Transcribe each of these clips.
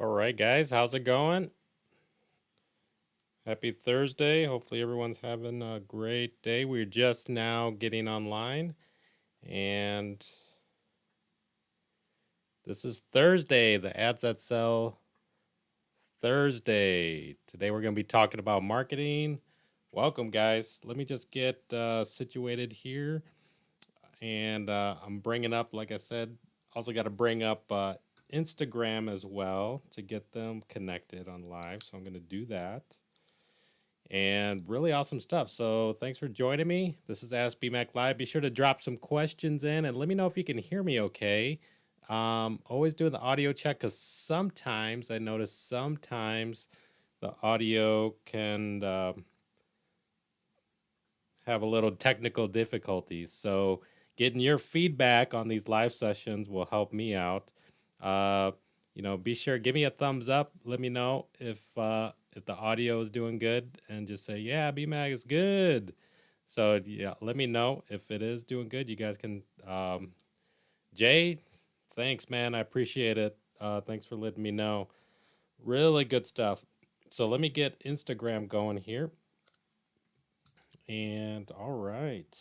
All right, guys, how's it going? Happy Thursday. Hopefully, everyone's having a great day. We're just now getting online, and this is Thursday, the Ads That Sell Thursday. Today, we're going to be talking about marketing. Welcome, guys. Let me just get situated here, and I'm bringing up, like I said, also got to bring up Instagram as well to get them connected on live. So I'm going to do that. And really awesome stuff. So thanks for joining me. This is Ask BMAC Live. Be sure to drop some questions in and let me know if you can hear me okay. Always doing the audio check because sometimes I notice sometimes the audio can have a little technical difficulties. So getting your feedback on these live sessions will help me out. Uh, be sure give me a thumbs up. Let me know if the audio is doing good, and just say, "Yeah, BMAG is good." So yeah, let me know if it is doing good. You guys can. Jay, thanks, man. I appreciate it. Thanks for letting me know. Really good stuff. So let me get Instagram going here. And all right.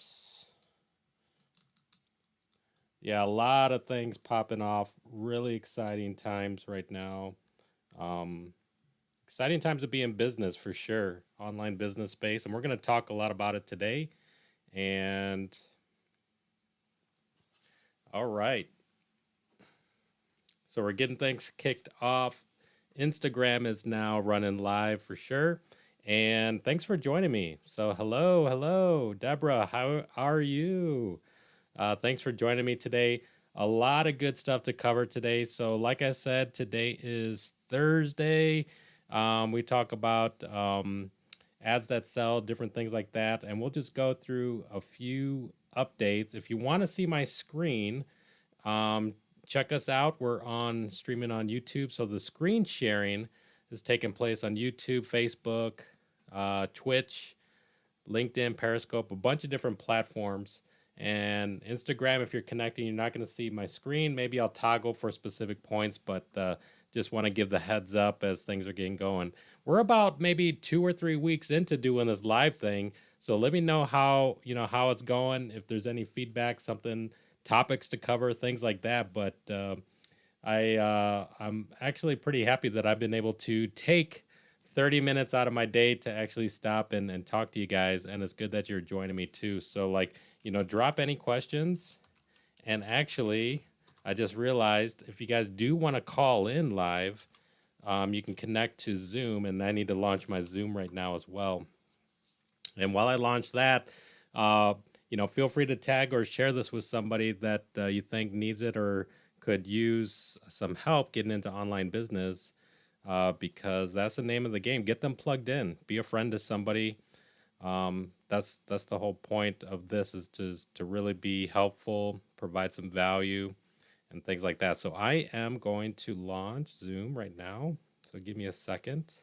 Yeah, a lot of things popping off. Really exciting times right now. Um, Exciting times to be in business for sure. Online business space. And we're going to talk a lot about it today. And all right. So we're getting things kicked off. Instagram is now running live for sure. And thanks for joining me. So hello, Deborah. How are you? Thanks for joining me today. A lot of good stuff to cover today. So, like I said, today is Thursday. We talk about ads that sell, different things like that. And we'll just go through a few updates. If you want to see my screen, um, check us out. We're on streaming on YouTube. So, the screen sharing is taking place on YouTube, Facebook, Twitch, LinkedIn, Periscope, a bunch of different platforms. And Instagram, if you're connecting, you're not going to see my screen. Maybe I'll toggle for specific points, but just want to give the heads up as things are getting going. We're about maybe 2 or 3 weeks into doing this live thing. So let me know how it's going, if there's any feedback, something, topics to cover, things like that. But I'm actually pretty happy that I've been able to take 30 minutes out of my day to actually stop and talk to you guys. And it's good that you're joining me too. So, drop any questions. And actually, I just realized if you guys do want to call in live, you can connect to Zoom. And I need to launch my Zoom right now as well. And while I launch that, feel free to tag or share this with somebody that you think needs it or could use some help getting into online business, because that's the name of the game. Get them plugged in. Be a friend to somebody. That's the whole point of this, is to really be helpful, provide some value, and things like that. So I am going to launch Zoom right now. So give me a second.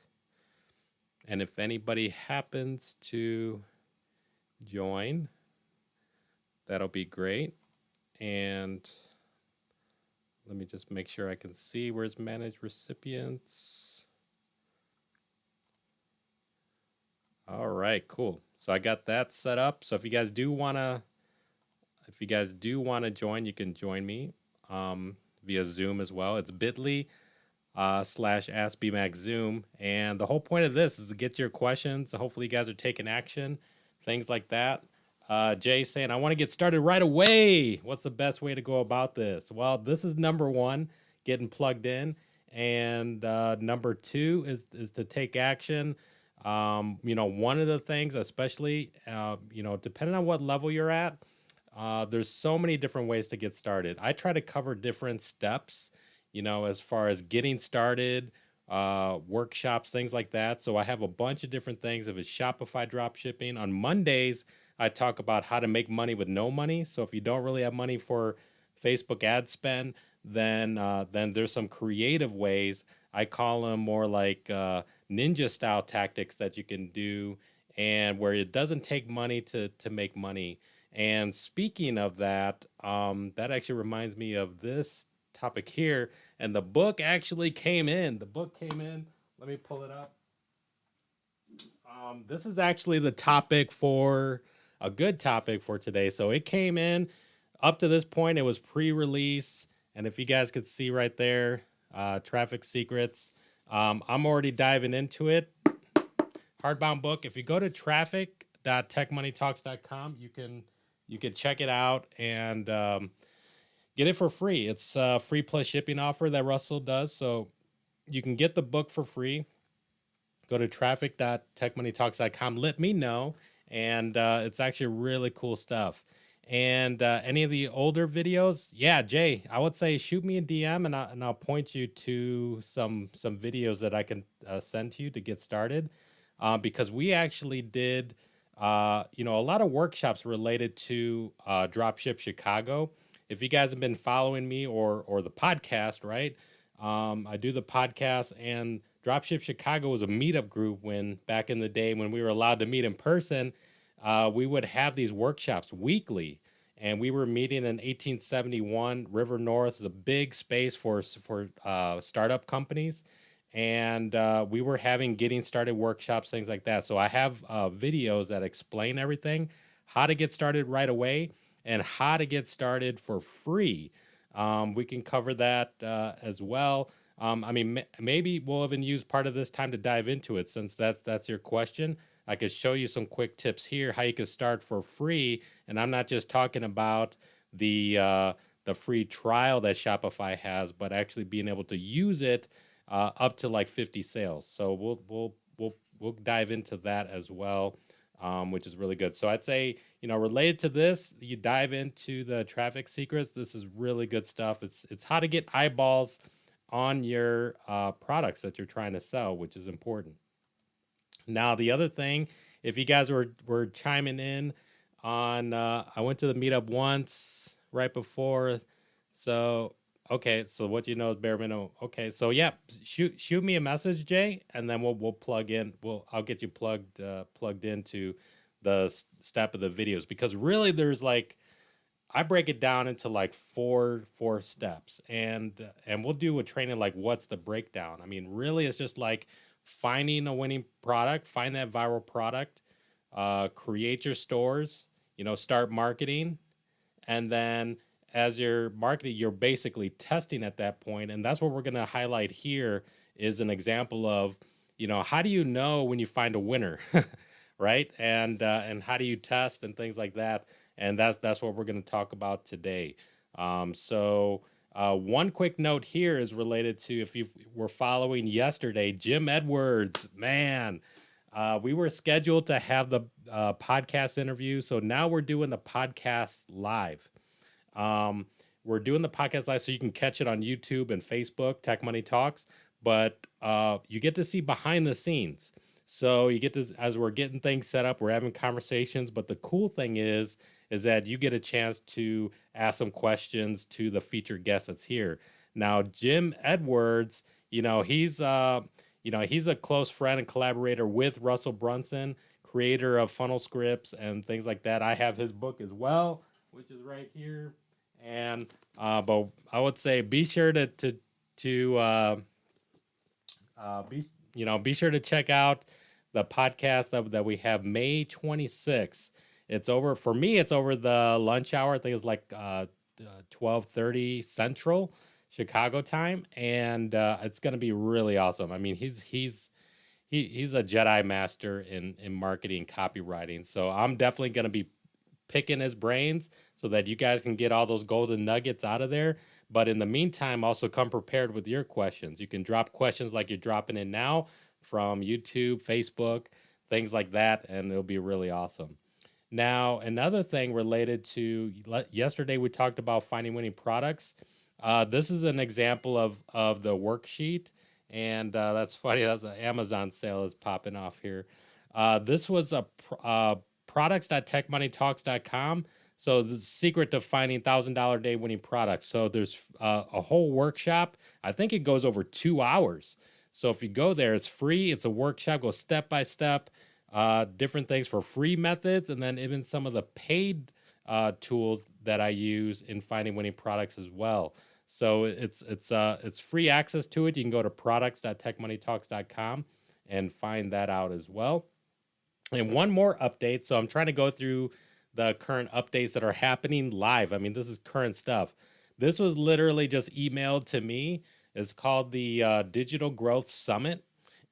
And if anybody happens to join, that'll be great. And let me just make sure I can see where's manage recipients. All right, cool. So I got that set up. So if you guys do wanna join, you can join me via Zoom as well. It's bit.ly /AskBMaxZoom. And the whole point of this is to get your questions. So hopefully you guys are taking action, things like that. Jay saying, I want to get started right away. What's the best way to go about this? Well, this is number one, getting plugged in. And number two is to take action. One of the things, especially, depending on what level you're at, there's so many different ways to get started. I try to cover different steps, as far as getting started, workshops, things like that. So I have a bunch of different things. If it's Shopify drop shipping, on Mondays, I talk about how to make money with no money. So if you don't really have money for Facebook ad spend, then there's some creative ways. I call them more like ninja style tactics that you can do, and where it doesn't take money to make money. And speaking of that, that actually reminds me of this topic here. And the book actually came in. The book came in. Let me pull it up. This is actually the topic for a good topic for today. So it came in up to this point. It was pre-release. And if you guys could see right there, traffic secrets, I'm already diving into it. Hardbound book. If you go to traffic.techmoneytalks.com, you can check it out and get it for free. It's a free plus shipping offer that Russell does. So you can get the book for free. Go to traffic.techmoneytalks.com. Let me know. And it's actually really cool stuff. And any of the older videos, yeah, Jay, I would say shoot me a DM and I'll point you to some videos that I can send to you to get started. Because we actually did, a lot of workshops related to Dropship Chicago. If you guys have been following me or the podcast, right? I do the podcast, and Dropship Chicago was a meetup group when back in the day when we were allowed to meet in person. We would have these workshops weekly, and we were meeting in 1871 River North. Is a big space for startup companies, and we were having getting started workshops, things like that. So I have videos that explain everything, how to get started right away, and how to get started for free. We can cover that as well. Maybe we'll even use part of this time to dive into it, since that's your question. I could show you some quick tips here, how you can start for free. And I'm not just talking about the free trial that Shopify has, but actually being able to use it up to like 50 sales. So we'll dive into that as well, which is really good. So I'd say, related to this, you dive into the traffic secrets. This is really good stuff. It's how to get eyeballs on your products that you're trying to sell, which is important. Now, the other thing, if you guys were chiming in on, I went to the meetup once right before. So, okay. So what you know is bare minimum. Okay. So yeah, shoot me a message, Jay, and then we'll plug in. I'll get you plugged into the step of the videos, because really there's like, I break it down into like four steps, and we'll do a training like what's the breakdown. I mean, really it's just like finding a winning product, find that viral product, create your stores, start marketing. And then as you're marketing, you're basically testing at that point. And that's what we're going to highlight here is an example of, how do you know when you find a winner, right? And how do you test and things like that. And that's what we're going to talk about today. One quick note here is related to, if you were following yesterday, Jim Edwards, man, we were scheduled to have the podcast interview. So now we're doing the podcast live. We're doing the podcast live so you can catch it on YouTube and Facebook, Tech Money Talks, but you get to see behind the scenes. So you get to, as we're getting things set up, we're having conversations, but the cool thing is that you get a chance to ask some questions to the featured guest that's here. Now, Jim Edwards, he's a close friend and collaborator with Russell Brunson, creator of funnel scripts and things like that. I have his book as well, which is right here. And but I would say be sure to be sure to check out the podcast that we have May 26th. It's over, for me, it's over the lunch hour. I think it's like 12:30 Central Chicago time. And it's going to be really awesome. I mean, he's a Jedi master in marketing, copywriting. So I'm definitely going to be picking his brains so that you guys can get all those golden nuggets out of there. But in the meantime, also come prepared with your questions. You can drop questions like you're dropping in now from YouTube, Facebook, things like that. And it'll be really awesome. Now, another thing related to yesterday, we talked about finding winning products. This is an example of the worksheet, and that's funny. That's an Amazon sale is popping off here. This was a products.techmoneytalks.com. So the secret to finding $1,000 day winning products. So there's a whole workshop. I think it goes over 2 hours. So if you go there, it's free. It's a workshop. Go step by step. Different things for free methods, and then even some of the paid tools that I use in finding winning products as well. So it's free access to it. You can go to products.techmoneytalks.com and find that out as well. And one more update. So I'm trying to go through the current updates that are happening live. I mean, this is current stuff. This was literally just emailed to me. It's called the Digital Growth Summit,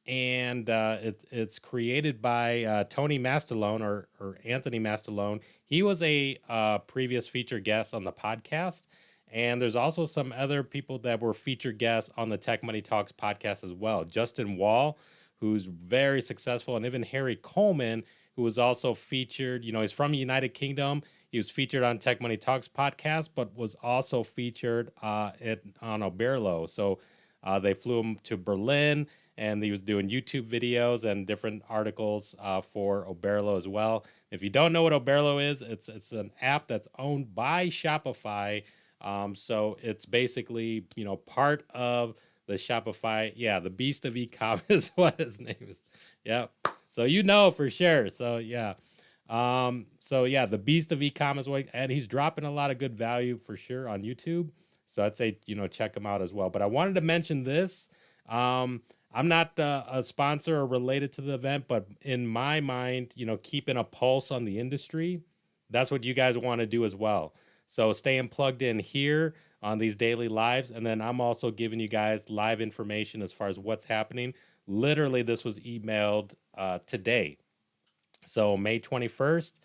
and it's created by Tony Mastalone or Anthony Mastalone. He was a previous featured guest on the podcast, and there's also some other people that were featured guests on the Tech Money Talks podcast as well. Justin Wall, who's very successful, and even Harry Coleman, who was also featured. He's from the United Kingdom. He was featured on Tech Money Talks podcast, but was also featured on Oberlo. So they flew him to Berlin, and he was doing YouTube videos and different articles for Oberlo as well. If you don't know what Oberlo is, it's an app that's owned by Shopify. So it's basically, part of the Shopify. Yeah, the beast of e-com is what his name is. Yep. So for sure. So yeah. The beast of e-com is what, and he's dropping a lot of good value for sure on YouTube. So I'd say, check him out as well. But I wanted to mention this. I'm not a sponsor or related to the event, but in my mind, keeping a pulse on the industry, that's what you guys want to do as well. So staying plugged in here on these daily lives. And then I'm also giving you guys live information as far as what's happening. Literally, this was emailed today. So May 21st,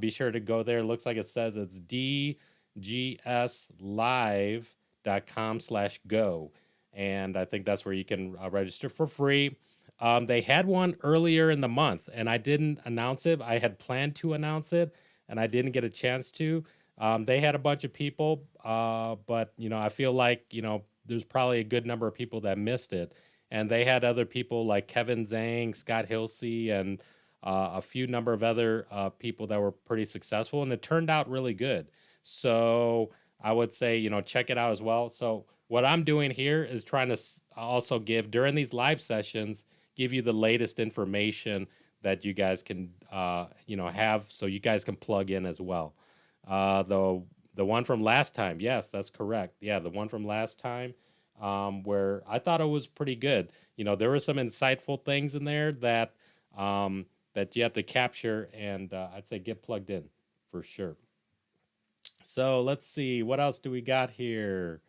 be sure to go there. It looks like it says it's dgslive.com/go. And I think that's where you can register for free. They had one earlier in the month, and I didn't announce it. I had planned to announce it, and I didn't get a chance to. They had a bunch of people, but, I feel like, there's probably a good number of people that missed it. And they had other people like Kevin Zhang, Scott Hilsey, and a few number of other people that were pretty successful, and it turned out really good. So I would say, check it out as well. So what I'm doing here is trying to also give, during these live sessions, give you the latest information that you guys can, have, so you guys can plug in as well. The one from last time, yes, that's correct. Yeah, the one from last time, where I thought it was pretty good. There were some insightful things in there that that you have to capture, and I'd say get plugged in for sure. So let's see, what else do we got here?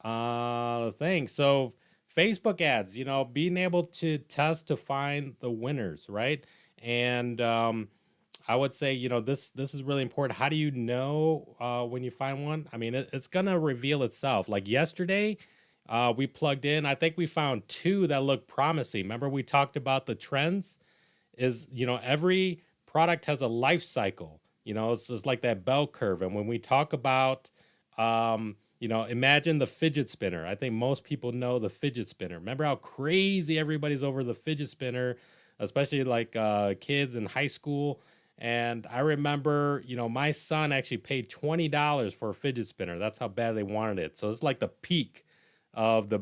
Thanks. So Facebook ads, being able to test to find the winners, right? And I would say, this is really important. How do you know when you find one? I mean, it's gonna reveal itself. Like yesterday, we plugged in. I think we found two that look promising. Remember, we talked about the trends. Every product has a life cycle. It's just like that bell curve. And when we talk about, imagine the fidget spinner. I think most people know the fidget spinner. Remember how crazy everybody's over the fidget spinner, especially like kids in high school. And I remember, my son actually paid $20 for a fidget spinner. That's how bad they wanted it. So it's like the peak of the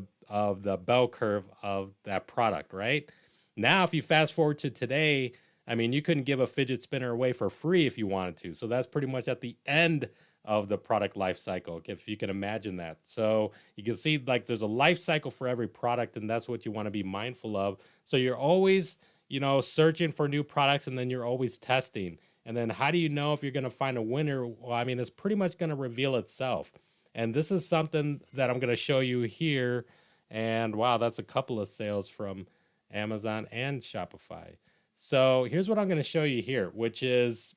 bell curve of that product, right? Now, if you fast forward to today, I mean, you couldn't give a fidget spinner away for free if you wanted to. So that's pretty much at the end of the product life cycle, if you can imagine that. So you can see like there's a life cycle for every product, and that's what you want to be mindful of. So you're always, searching for new products, and then you're always testing. And then how do you know if you're going to find a winner? Well, I mean, it's pretty much going to reveal itself. And this is something that I'm going to show you here. And wow, that's a couple of sales from Amazon and Shopify. So here's what I'm going to show you here, which is,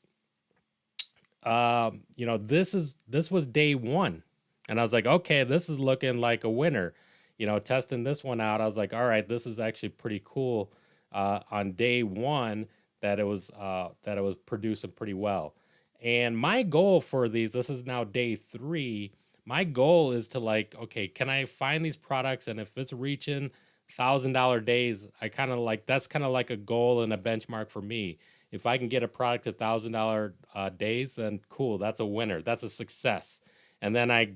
this was day one. And I was like, okay, this is looking like a winner. Testing this one out, I was like, all right, this is actually pretty cool. On day one, that it was producing pretty well. And my goal for these, this is now day 3. My goal is to okay, can I find these products? And if it's reaching $1,000 days, that's kind of like a goal and a benchmark for me. If I can get a product at $1,000 days, then cool, that's a winner. That's a success. And then I,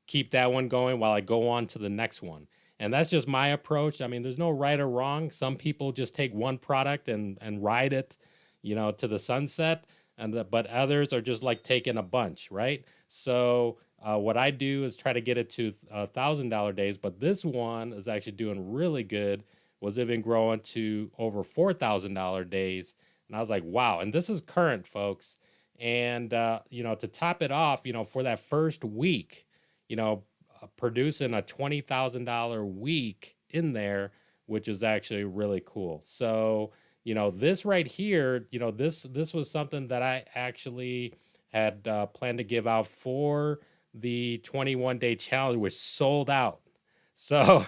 keep that one going while I go on to the next one. And that's just my approach. I mean, there's no right or wrong. Some people just take one product and ride it, to the sunset. But others are just like taking a bunch, right? So What I do is try to get it to $1,000 days, but this one is actually doing really good. Was even growing to over $4,000 days, and I was like, wow. And this is current, folks. And to top it off, for that first week, producing a $20,000 week in there, which is actually really cool. So, this right here, this was something that I actually had planned to give out for the 21-day challenge, which sold out. So,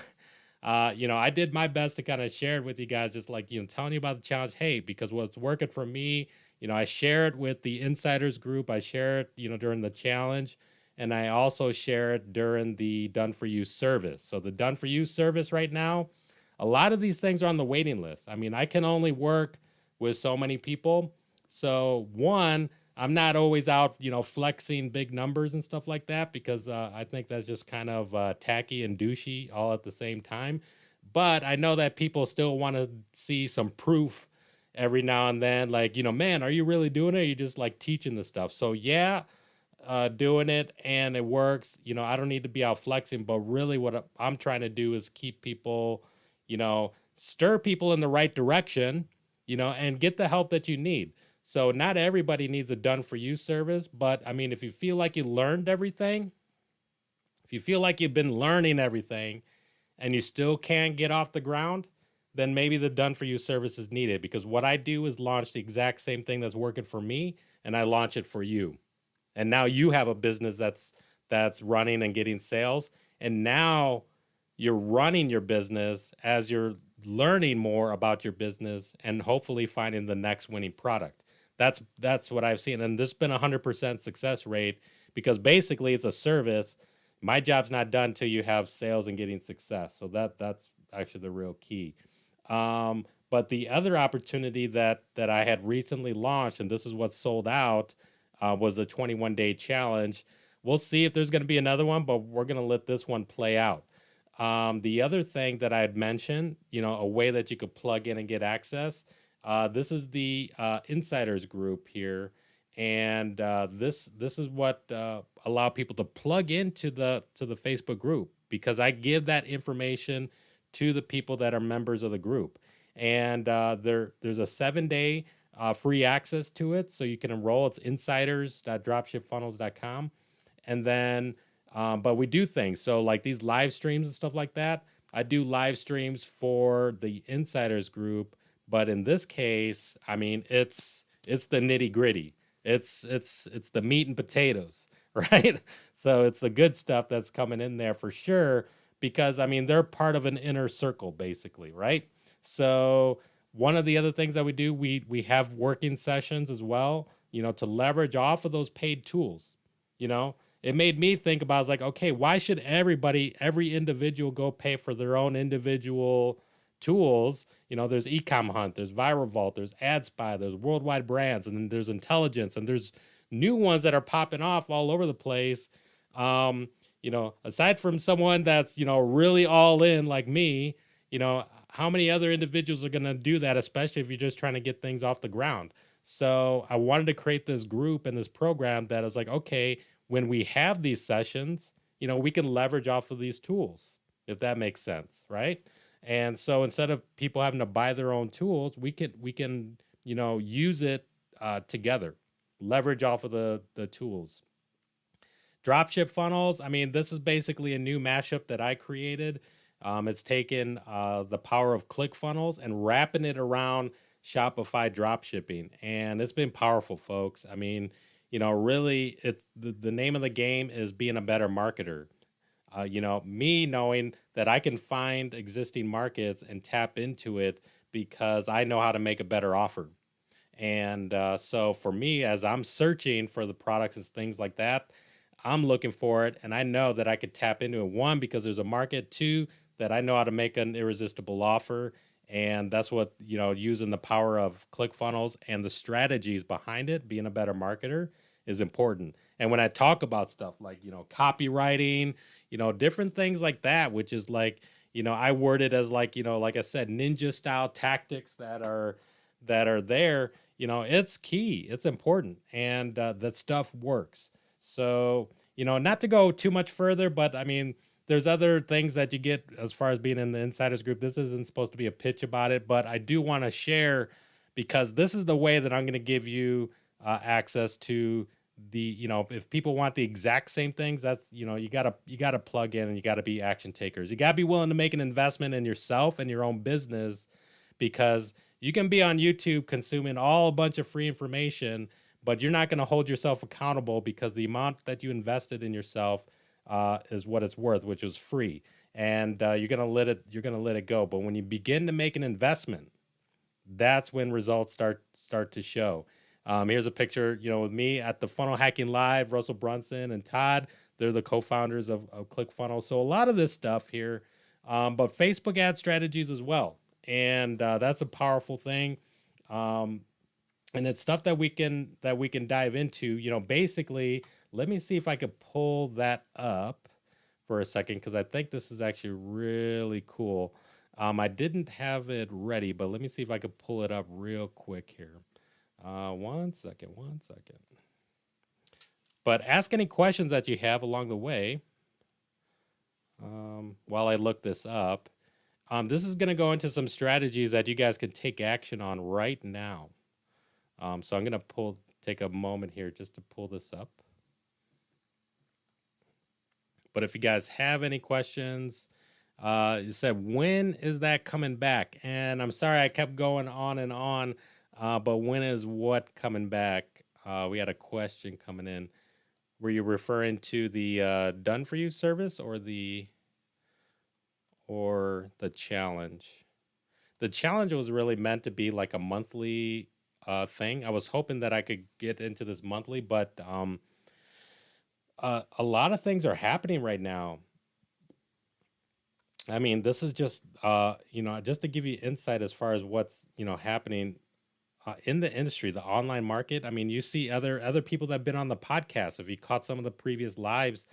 I did my best to kind of share it with you guys, just like, telling you about the challenge. Hey, because what's working for me, I share it with the insiders group. I share it, during the challenge. And I also share it during the Done For You service. So the Done For You service right now, a lot of these things are on the waiting list. I mean, I can only work with so many people. So one, I'm not always out, flexing big numbers and stuff like that, because I think that's just kind of tacky and douchey all at the same time. But I know that people still want to see some proof every now and then, like, man, are you really doing it? Or are you just like teaching the stuff? So yeah, doing it and it works. I don't need to be out flexing, but really what I'm trying to do is keep people, stir people in the right direction, and get the help that you need. So not everybody needs a Done For You service, but I mean, if you feel like you learned everything, if you feel like you've been learning everything and you still can't get off the ground, then maybe the Done For You service is needed, because what I do is launch the exact same thing that's working for me, and I launch it for you. And now you have a business that's running and getting sales, and now you're running your business as you're learning more about your business and hopefully finding the next winning product. That's what I've seen, and this has been 100% success rate, because basically it's a service. My job's not done till you have sales and getting success. So that's actually the real key. But the other opportunity that I had recently launched, and this is what sold out, was a 21-day challenge. We'll see if there's going to be another one, but we're going to let this one play out. The other thing that I had mentioned, a way that you could plug in and get access. This is the insiders group here, and this is what allow people to plug into the Facebook group, because I give that information to the people that are members of the group, and there's a 7-day free access to it, so you can enroll. It's insiders.dropshipfunnels.com, and then but we do things, so like these live streams and stuff like that. I do live streams for the insiders group, but in this case, I mean, it's the nitty gritty. It's the meat and potatoes, right? So it's the good stuff that's coming in there for sure, because I mean, they're part of an inner circle basically, right? So one of the other things that we do, we have working sessions as well, to leverage off of those paid tools. It made me think about, I was like, okay, why should every individual go pay for their own individual tools? There's Ecom Hunt, there's Viral Vault, there's AdSpy, there's Worldwide Brands, and then there's Intelligence, and there's new ones that are popping off all over the place. Aside from someone that's, really all in like me, how many other individuals are going to do that, especially if you're just trying to get things off the ground? So I wanted to create this group and this program that is like, okay, when we have these sessions, we can leverage off of these tools, if that makes sense, right? And so instead of people having to buy their own tools, we can use it together, leverage off of the tools. Dropship funnels. I mean, this is basically a new mashup that I created. It's taken the power of ClickFunnels and wrapping it around Shopify dropshipping, and it's been powerful, folks. I mean, really, it's the name of the game is being a better marketer. Me knowing that I can find existing markets and tap into it because I know how to make a better offer. And so for me, as I'm searching for the products and things like that, I'm looking for it, and I know that I could tap into it. One, because there's a market. Two, that I know how to make an irresistible offer. And that's what, using the power of ClickFunnels and the strategies behind it, being a better marketer, is important. And when I talk about stuff like, copywriting, different things like that, which is like, I word it as like, like I said, ninja style tactics that are there, it's key, it's important, and that stuff works. So, not to go too much further, but I mean, there's other things that you get as far as being in the insiders group. This isn't supposed to be a pitch about it, but I do want to share because this is the way that I'm going to give you access to the, if people want the exact same things, that's, you gotta plug in and you gotta be action takers. You gotta be willing to make an investment in yourself and your own business, because you can be on YouTube consuming a bunch of free information, but you're not going to hold yourself accountable because the amount that you invested in yourself is what it's worth, which is free. And you're gonna let it go. But when you begin to make an investment, that's when results start to show. Here's a picture, with me at the Funnel Hacking Live. Russell Brunson and Todd, they're the co-founders of ClickFunnels. So a lot of this stuff here, but Facebook ad strategies as well, and that's a powerful thing. Um, and it's stuff that we can dive into. Basically, let me see if I could pull that up for a second, because I think this is actually really cool. I didn't have it ready, but let me see if I could pull it up real quick here. One second. But ask any questions that you have along the way while I look this up. This is going to go into some strategies that you guys can take action on right now. So I'm going to take a moment here just to pull this up. But if you guys have any questions, you said, when is that coming back? And I'm sorry I kept going on and on, but when is what coming back? We had a question coming in. Were you referring to the done for you service or the challenge? The challenge was really meant to be like a monthly thing. I was hoping that I could get into this monthly, but a lot of things are happening right now. I mean, this is just just to give you insight as far as what's happening in the industry, the online market. I mean, you see other people that have been on the podcast. If you caught some of the previous lives,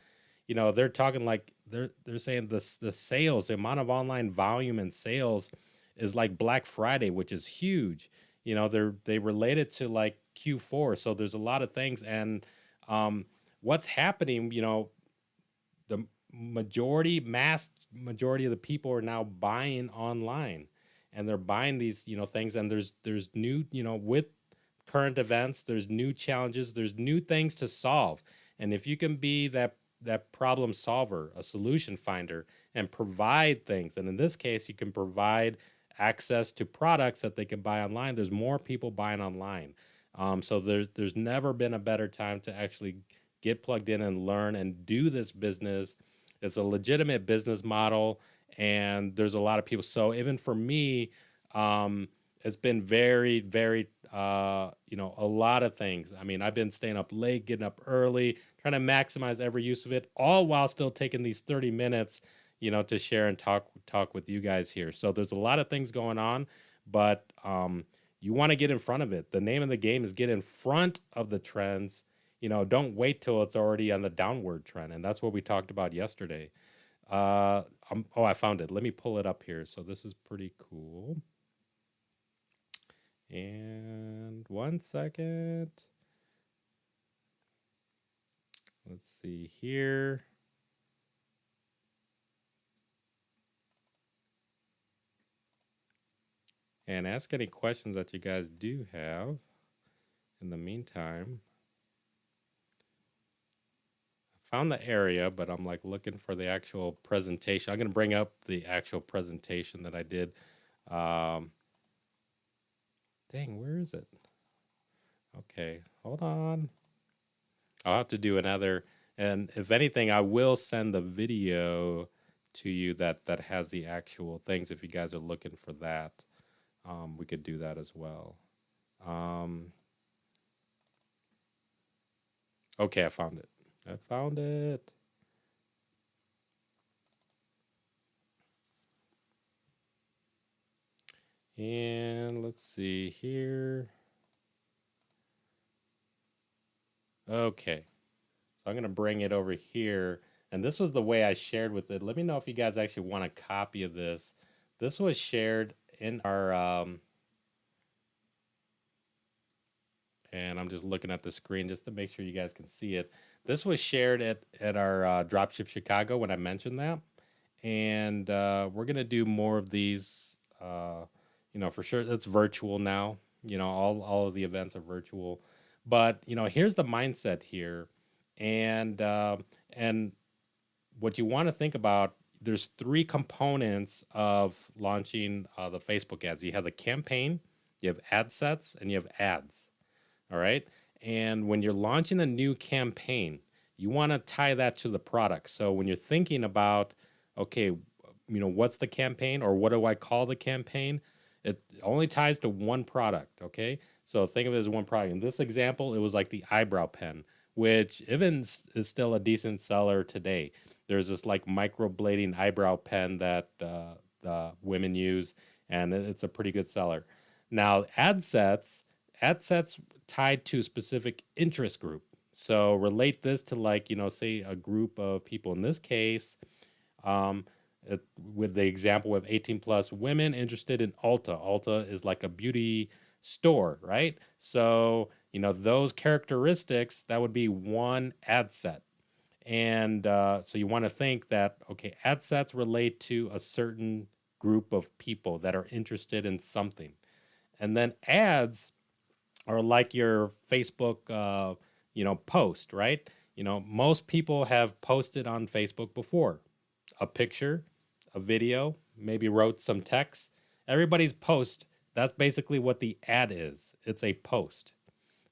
they're talking like they're saying the sales, the amount of online volume and sales is like Black Friday, which is huge. They relate it to like Q4. So there's a lot of things, and what's happening, the mass majority of the people are now buying online, and they're buying these things, and there's new, with current events, there's new challenges, there's new things to solve. And if you can be that problem solver, a solution finder, and provide things, and in this case you can provide access to products that they can buy online, there's more people buying online. So there's never been a better time to actually get plugged in and learn and do this business. It's a legitimate business model, and there's a lot of people. So even for me, it's been very, very, a lot of things. I mean, I've been staying up late, getting up early, trying to maximize every use of it, all while still taking these 30 minutes, to share and talk with you guys here. So there's a lot of things going on, but you want to get in front of it. The name of the game is get in front of the trends. Don't wait till it's already on the downward trend. And that's what we talked about yesterday. I found it. Let me pull it up here. So this is pretty cool. And 1 second. Let's see here. And ask any questions that you guys do have in the meantime. Found the area, but I'm like looking for the actual presentation. I'm going to bring up the actual presentation that I did. Dang, where is it? Okay, hold on. I'll have to do another. And if anything, I will send the video to you that has the actual things. If you guys are looking for that, we could do that as well. Okay, I found it. And let's see here. Okay. So I'm going to bring it over here. And this was the way I shared with it. Let me know if you guys actually want a copy of this. This was shared in our And I'm just looking at the screen just to make sure you guys can see it. This was shared at our Dropship Chicago when I mentioned that. And we're going to do more of these, for sure. It's virtual now. All of the events are virtual. But, here's the mindset here. And what you want to think about, there's three components of launching the Facebook ads. You have the campaign, you have ad sets, and you have ads. All right. And when you're launching a new campaign, you want to tie that to the product. So when you're thinking about, okay, what's the campaign or what do I call the campaign? It only ties to one product. Okay. So think of it as one product. In this example, it was like the eyebrow pen, which even is still a decent seller today. There's this like microblading eyebrow pen that the women use, and it's a pretty good seller. Now, ad sets tied to a specific interest group. So relate this to like, say a group of people. In this case, um, with the example of 18 plus women interested in Ulta. Ulta is like a beauty store, right? So, those characteristics, that would be one ad set. And so you want to think that, okay, ad sets relate to a certain group of people that are interested in something. And then ads are like your Facebook, post, right? Most people have posted on Facebook before a picture, a video, maybe wrote some text. Everybody's post, that's basically what the ad is. It's a post.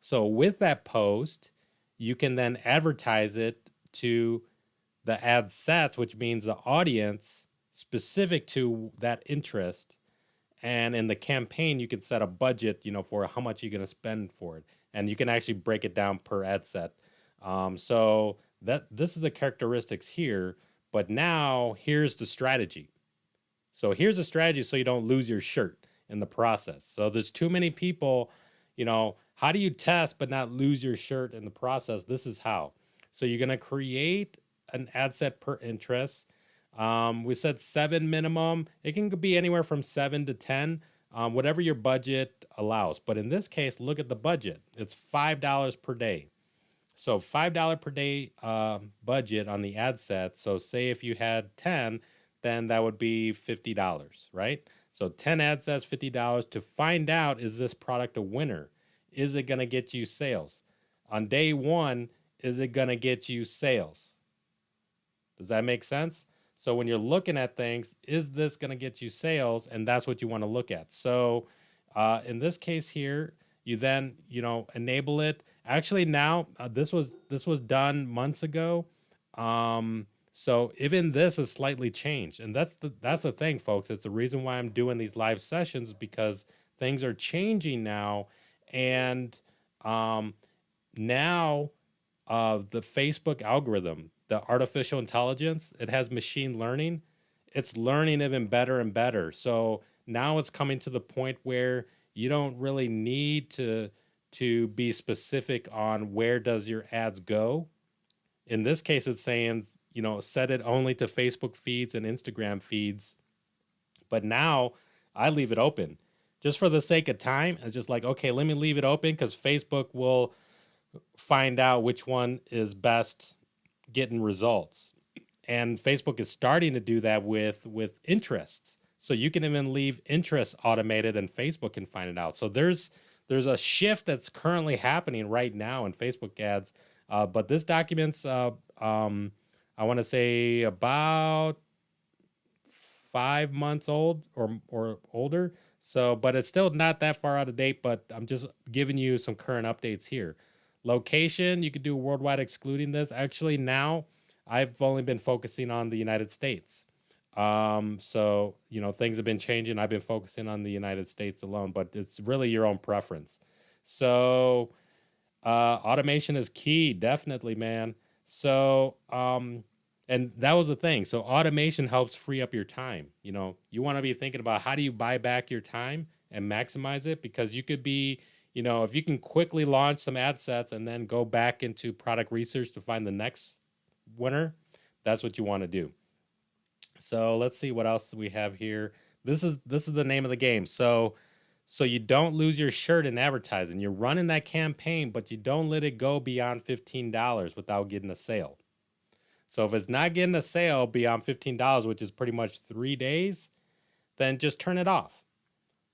So with that post, you can then advertise it to the ad sets, which means the audience specific to that interest. And in the campaign, you can set a budget, for how much you're going to spend for it. And you can actually break it down per ad set. So this is the characteristics here. But now here's the strategy. So here's a strategy so you don't lose your shirt in the process. So there's too many people, how do you test but not lose your shirt in the process? This is how. So you're going to create an ad set per interest. We said 7 minimum. It can be anywhere from 7 to 10, whatever your budget allows. But in this case, look at the budget. It's $5 per day. So $5 per day budget on the ad set. So say if you had 10, then that would be $50, right? So 10 ad sets, $50 to find out, is this product a winner? Is it going to get you sales? On day one, is it going to get you sales? Does that make sense? So when you're looking at things, is this going to get you sales? And that's what you want to look at. So in this case here, you then, enable it. Actually, now this was done months ago. So even this is slightly changed, and that's the thing, folks. It's the reason why I'm doing these live sessions, because things are changing now, and now the Facebook algorithm, the artificial intelligence, it has machine learning. It's learning even better and better. So now it's coming to the point where you don't really need to be specific on where does your ads go. In this case, it's saying, set it only to Facebook feeds and Instagram feeds. But now I leave it open just for the sake of time. It's just like, okay, let me leave it open because Facebook will find out which one is best getting results. And Facebook is starting to do that with interests. So you can even leave interests automated and Facebook can find it out. So there's a shift that's currently happening right now in Facebook ads. But this document's, I want to say about 5 months old or older. So, but it's still not that far out of date, but I'm just giving you some current updates here. Location, you could do worldwide excluding this. Actually, now I've only been focusing on the United States. So, things have been changing. I've been focusing on the United States alone, but it's really your own preference. So, automation is key, definitely, man. So, and that was the thing. So automation helps free up your time. You want to be thinking about how do you buy back your time and maximize it, because you could be, if you can quickly launch some ad sets and then go back into product research to find the next winner, that's what you want to do. So let's see what else we have here. This is the name of the game. So So you don't lose your shirt in advertising. You're running that campaign, but you don't let it go beyond $15 without getting a sale. So if it's not getting a sale beyond $15, which is pretty much 3 days, then just turn it off.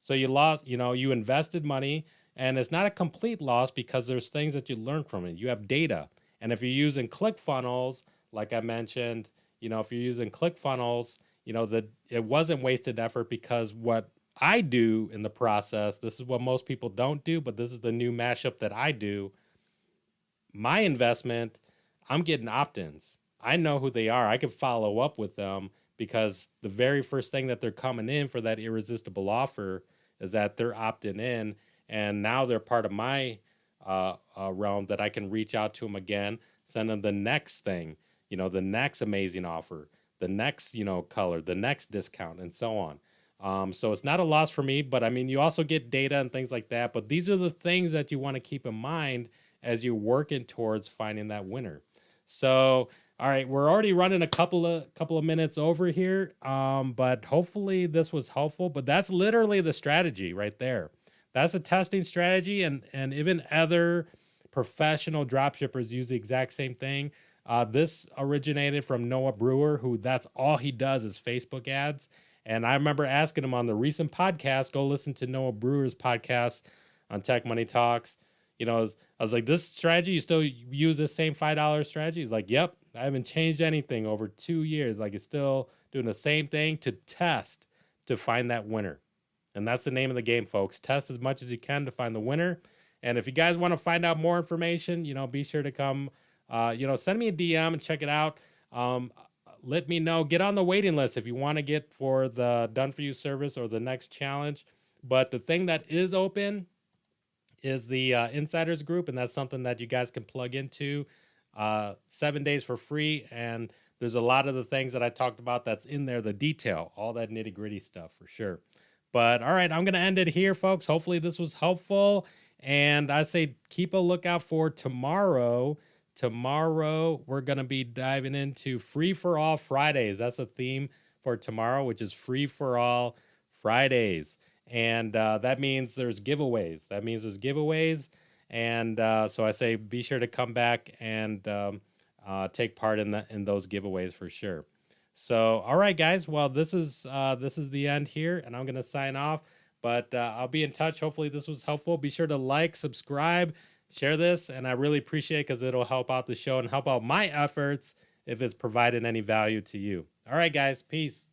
So you lost, you invested money, and it's not a complete loss because there's things that you learn from it. You have data. And if you're using ClickFunnels, like I mentioned, if you're using ClickFunnels, that it wasn't wasted effort, because what I do in the process, this is what most people don't do, but this is the new mashup that I do. My investment, I'm getting opt-ins. I know who they are. I can follow up with them, because the very first thing that they're coming in for that irresistible offer is that they're opting in, and now they're part of my realm that I can reach out to them again, send them the next thing, the next amazing offer, the next, color, the next discount, and so on. So it's not a loss for me, but I mean, you also get data and things like that. But these are the things that you want to keep in mind as you're working towards finding that winner. So, all right, we're already running a couple of minutes over here, but hopefully this was helpful. But that's literally the strategy right there. That's a testing strategy, and even other professional dropshippers use the exact same thing. This originated from Noah Brewer, who that's all he does is Facebook ads. And I remember asking him on the recent podcast, go listen to Noah Brewer's podcast on Tech Money Talks. I was like, this strategy, you still use the same $5 strategy? He's like, yep, I haven't changed anything over 2 years. Like, it's still doing the same thing to test to find that winner. And that's the name of the game, folks. Test as much as you can to find the winner. And if you guys want to find out more information, be sure to come, send me a DM and check it out. Let me know. Get on the waiting list if you want to get for the Done For You service or the next challenge. But the thing that is open is the insiders group, and that's something that you guys can plug into 7 days for free. And there's a lot of the things that I talked about that's in there, the detail, all that nitty gritty stuff for sure. But all right, I'm going to end it here, folks. Hopefully this was helpful. And I say keep a lookout for tomorrow. Tomorrow, we're going to be diving into Free for All Fridays. That's a theme for tomorrow, which is Free for All Fridays. And that means there's giveaways. And so I say be sure to come back and take part in those giveaways for sure. So, all right, guys. Well, this is the end here, and I'm going to sign off. But I'll be in touch. Hopefully this was helpful. Be sure to like, subscribe, share this, and I really appreciate it because it'll help out the show and help out my efforts if it's provided any value to you. All right, guys. Peace.